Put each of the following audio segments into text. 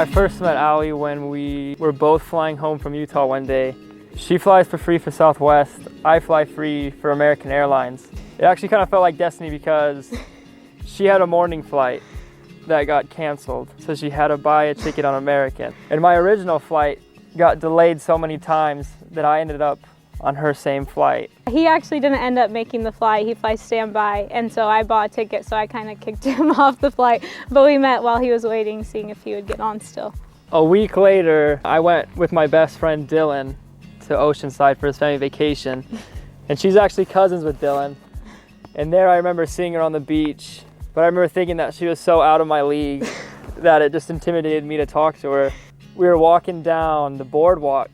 I first met Alli when we were both flying home from Utah one day. She flies for free for Southwest. I fly free for American Airlines. It actually kind of felt like destiny because she had a morning flight that got canceled, so she had to buy a ticket on American. And my original flight got delayed so many times that I ended up on her same flight. He actually didn't end up making the flight. He flies standby, and so I bought a ticket, so I kind of kicked him off the flight. But we met while he was waiting, seeing if he would get on still. A week later, I went with my best friend Dylan to Oceanside for his family vacation. And she's actually cousins with Dylan. And there I remember seeing her on the beach, but I remember thinking that she was so out of my league that it just intimidated me to talk to her. We were walking down the boardwalk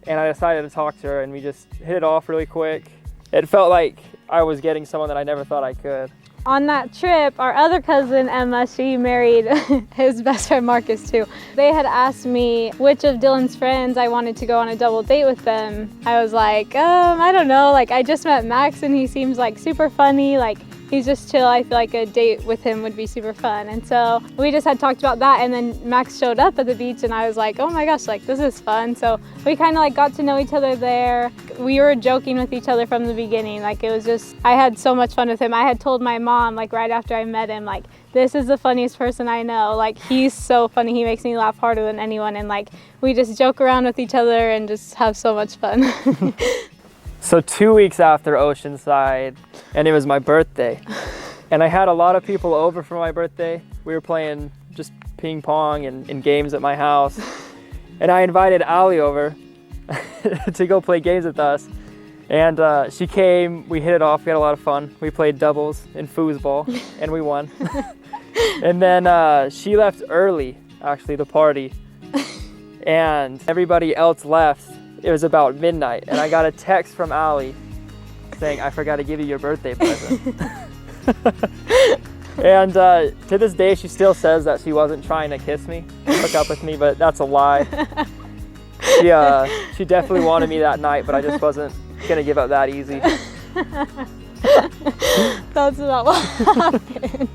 and I decided to talk to her, and we just hit it off really quick. It felt like I was getting someone that I never thought I could. On that trip, our other cousin, Emma, she married his best friend Marcus too. They had asked me which of Dylan's friends I wanted to go on a double date with them. I was like, I don't know, like I just met Max and he seems like super funny, like he's just chill. I feel like a date with him would be super fun. And so we just had talked about that, and then Max showed up at the beach and I was like, oh my gosh, like this is fun. So we kind of like got to know each other there. We were joking with each other from the beginning. Like it was just, I had so much fun with him. I had told my mom like right after I met him, like this is the funniest person I know. Like he's so funny. He makes me laugh harder than anyone. And like we just joke around with each other and just have so much fun. So 2 weeks after Oceanside, and it was my birthday. And I had a lot of people over for my birthday. We were playing just ping pong and games at my house. And I invited Alli over to go play games with us. And she came, we hit it off, we had a lot of fun. We played doubles in foosball and we won. And then she left early, actually, the party. And everybody else left. It was about midnight, and I got a text from Alli saying, I forgot to give you your birthday present. And to this day, she still says that she wasn't trying to kiss me, hook up with me, but that's a lie. She definitely wanted me that night, but I just wasn't gonna give up that easy. That's not what happened.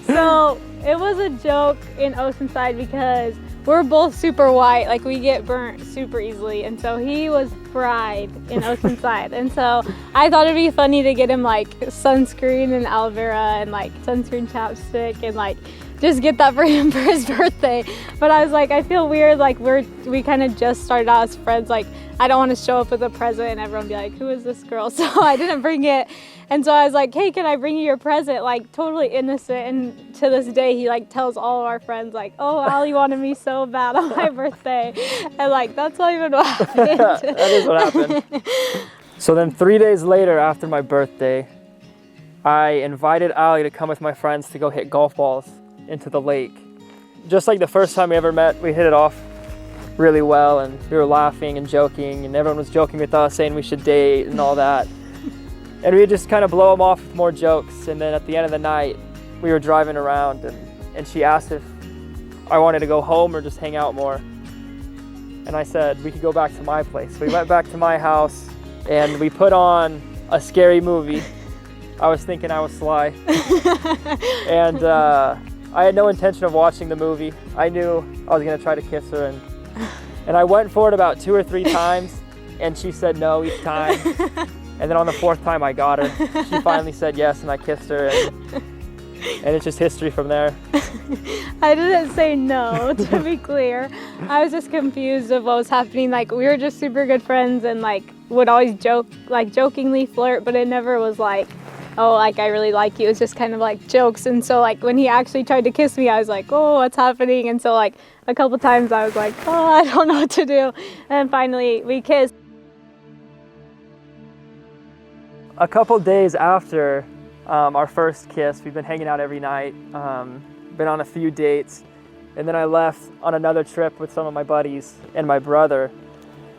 So it was a joke in Oceanside because we're both super white, like we get burnt super easily, and so he was fried in Oceanside. And so I thought it'd be funny to get him like sunscreen and aloe vera and like sunscreen chapstick and like just get that for him for his birthday. But I was like, I feel weird, like we kind of just started out as friends, like I don't want to show up with a present and everyone be like, who is this girl? So I didn't bring it. And so I was like, hey, can I bring you your present? Like totally innocent. And to this day, he like tells all of our friends like, oh, Alli wanted me so bad on my birthday. And like, that's not even what happened. That is what happened. So then 3 days later after my birthday, I invited Alli to come with my friends to go hit golf balls into the lake. Just like the first time we ever met, we hit it off really well, and we were laughing and joking, and everyone was joking with us saying we should date and all that. And we just kind of blow them off with more jokes. And then at the end of the night, we were driving around and she asked if I wanted to go home or just hang out more. And I said, we could go back to my place. We went back to my house and we put on a scary movie. I was thinking I was Sly. And I had no intention of watching the movie. I knew I was gonna try to kiss her, and I went for it about 2 or 3 times, and she said no each time. And then on the 4th time I got her. She finally said yes, and I kissed her, and it's just history from there. I didn't say no, to be clear. I was just confused of what was happening. Like we were just super good friends and like would always joke, like jokingly flirt, but it never was like, oh, like I really like you. It was just kind of like jokes. And so like when he actually tried to kiss me, I was like, oh, what's happening? And so like a couple times I was like, oh, I don't know what to do. And finally we kissed. A couple days after our first kiss, we've been hanging out every night, been on a few dates, and then I left on another trip with some of my buddies and my brother.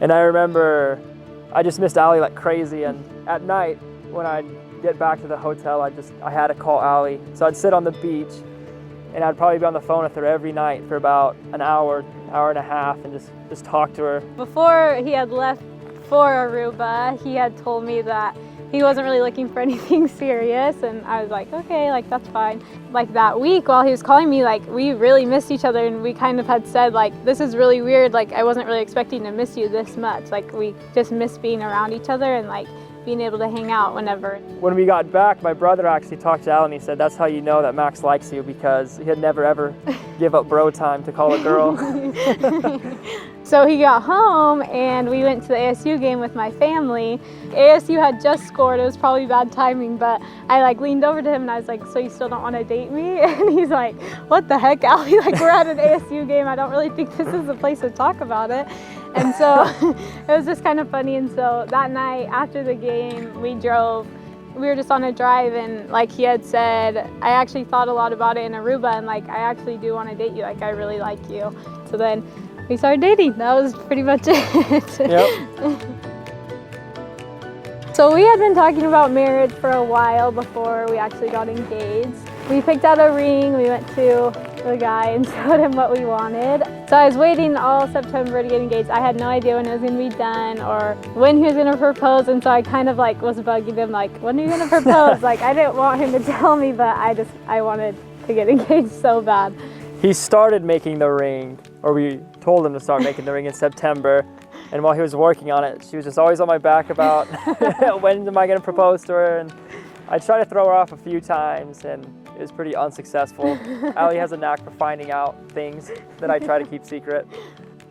And I remember I just missed Alli like crazy, and at night when I'd get back to the hotel, I had to call Alli. So I'd sit on the beach and I'd probably be on the phone with her every night for about an hour, hour and a half, and just talk to her. Before he had left for Aruba, he had told me that he wasn't really looking for anything serious, and I was like, okay, like that's fine. Like that week while he was calling me, like we really missed each other, and we kind of had said like, this is really weird, like I wasn't really expecting to miss you this much. Like we just missed being around each other and like being able to hang out whenever. When we got back, my brother actually talked to Alli and he said that's how you know that Max likes you, because he'd never ever give up bro time to call a girl. So he got home and we went to the ASU game with my family. ASU had just scored, it was probably bad timing, but I like leaned over to him and I was like, so you still don't want to date me? And he's like, what the heck, Alli, like we're at an ASU game, I don't really think this is the place to talk about it. And so it was just kind of funny. And so that night after the game, we were just on a drive, and like he had said, I actually thought a lot about it in Aruba, and like I actually do want to date you, like I really like you. So then we started dating. That was pretty much it. Yep. So we had been talking about marriage for a while before we actually got engaged. We picked out a ring, we went to the guy and showed him what we wanted. So I was waiting all September to get engaged. I had no idea when it was gonna be done or when he was gonna propose, and so I kind of like was bugging him like, when are you gonna propose? Like I didn't want him to tell me, but I wanted to get engaged so bad. He started making the ring, or we told him to start making the ring in September. And while he was working on it, she was just always on my back about when am I gonna propose to her? And I tried to throw her off a few times, and it was pretty unsuccessful. Alli has a knack for finding out things that I try to keep secret.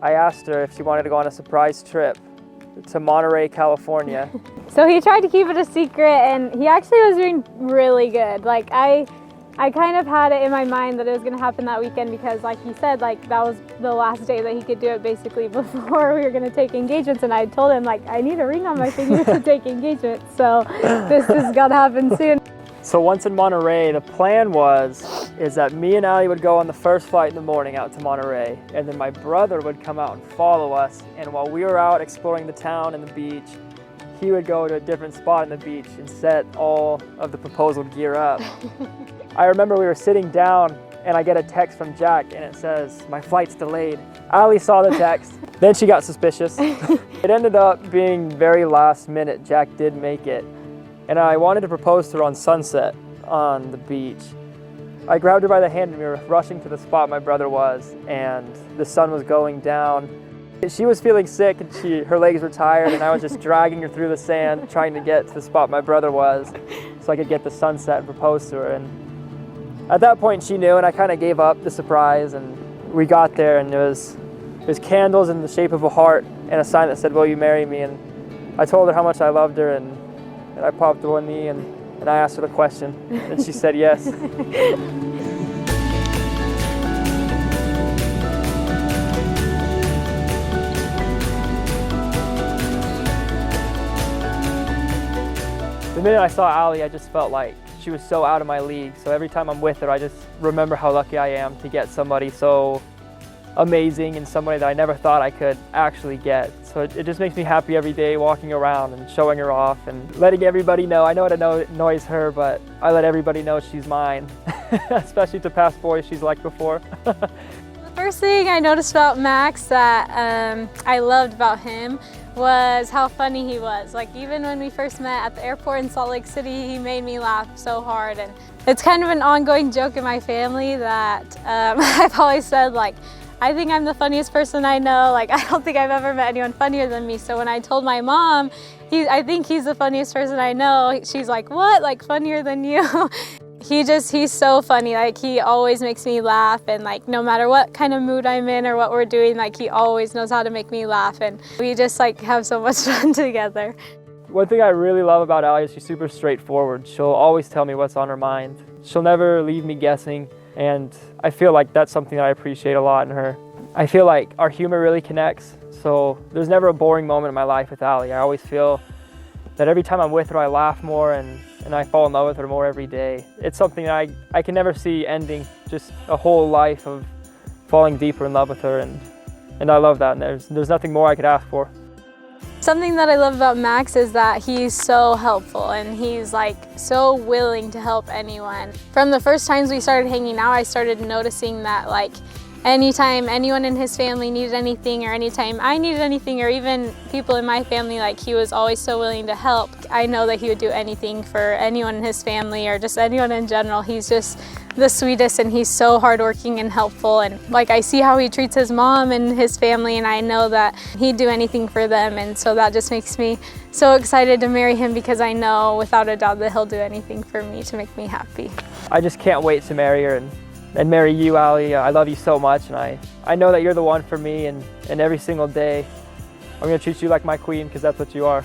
I asked her if she wanted to go on a surprise trip to Monterey, California. So he tried to keep it a secret, and he actually was doing really good. Like I kind of had it in my mind that it was gonna happen that weekend, because like he said, like that was the last day that he could do it basically before we were gonna take engagements, and I told him like, I need a ring on my finger to take engagement, so this is gonna happen soon. So once in Monterey, the plan is that me and Alli would go on the first flight in the morning out to Monterey, and then my brother would come out and follow us, and while we were out exploring the town and the beach, he would go to a different spot on the beach and set all of the proposal gear up. I remember we were sitting down and I get a text from Jack and it says, my flight's delayed. Alli saw the text, then she got suspicious. It ended up being very last minute. Jack did make it. And I wanted to propose to her on Sunset on the beach. I grabbed her by the hand and we were rushing to the spot my brother was, and the sun was going down. She was feeling sick and her legs were tired, and I was just dragging her through the sand trying to get to the spot my brother was so I could get the sunset and propose to her. And at that point she knew, and I kind of gave up the surprise, and we got there and there was candles in the shape of a heart and a sign that said, will you marry me? And I told her how much I loved her, and I popped one knee and I asked her the question, and she said yes. The minute I saw Alli, I just felt like she was so out of my league. So every time I'm with her, I just remember how lucky I am to get somebody so amazing and somebody that I never thought I could actually get. So it just makes me happy every day walking around and showing her off and letting everybody know. I know it annoys her, but I let everybody know she's mine, especially to past boys she's liked before. The first thing I noticed about Max that I loved about him was how funny he was. Like even when we first met at the airport in Salt Lake City, he made me laugh so hard. And it's kind of an ongoing joke in my family that I've always said, like, I think I'm the funniest person I know. Like, I don't think I've ever met anyone funnier than me. So when I told my mom, I think he's the funniest person I know, she's like, what? Like, funnier than you? He's so funny. Like, he always makes me laugh, and like, no matter what kind of mood I'm in or what we're doing, like, he always knows how to make me laugh, and we just like have so much fun together. One thing I really love about Alli is she's super straightforward. She'll always tell me what's on her mind. She'll never leave me guessing. And I feel like that's something that I appreciate a lot in her. I feel like our humor really connects, so there's never a boring moment in my life with Alli. I always feel that every time I'm with her, I laugh more and I fall in love with her more every day. It's something that I can never see ending, just a whole life of falling deeper in love with her, and I love that, and there's nothing more I could ask for. Something that I love about Max is that he's so helpful, and he's like so willing to help anyone. From the first times we started hanging out, I started noticing that like anytime anyone in his family needed anything, or anytime I needed anything, or even people in my family, like, he was always so willing to help. I know that he would do anything for anyone in his family or just anyone in general. He's just the sweetest, and he's so hardworking and helpful. And like, I see how he treats his mom and his family, and I know that he'd do anything for them. And so that just makes me so excited to marry him, because I know without a doubt that he'll do anything for me to make me happy. I just can't wait to marry her and marry you, Alli. I love you so much, and I know that you're the one for me, and every single day I'm gonna treat you like my queen, because that's what you are.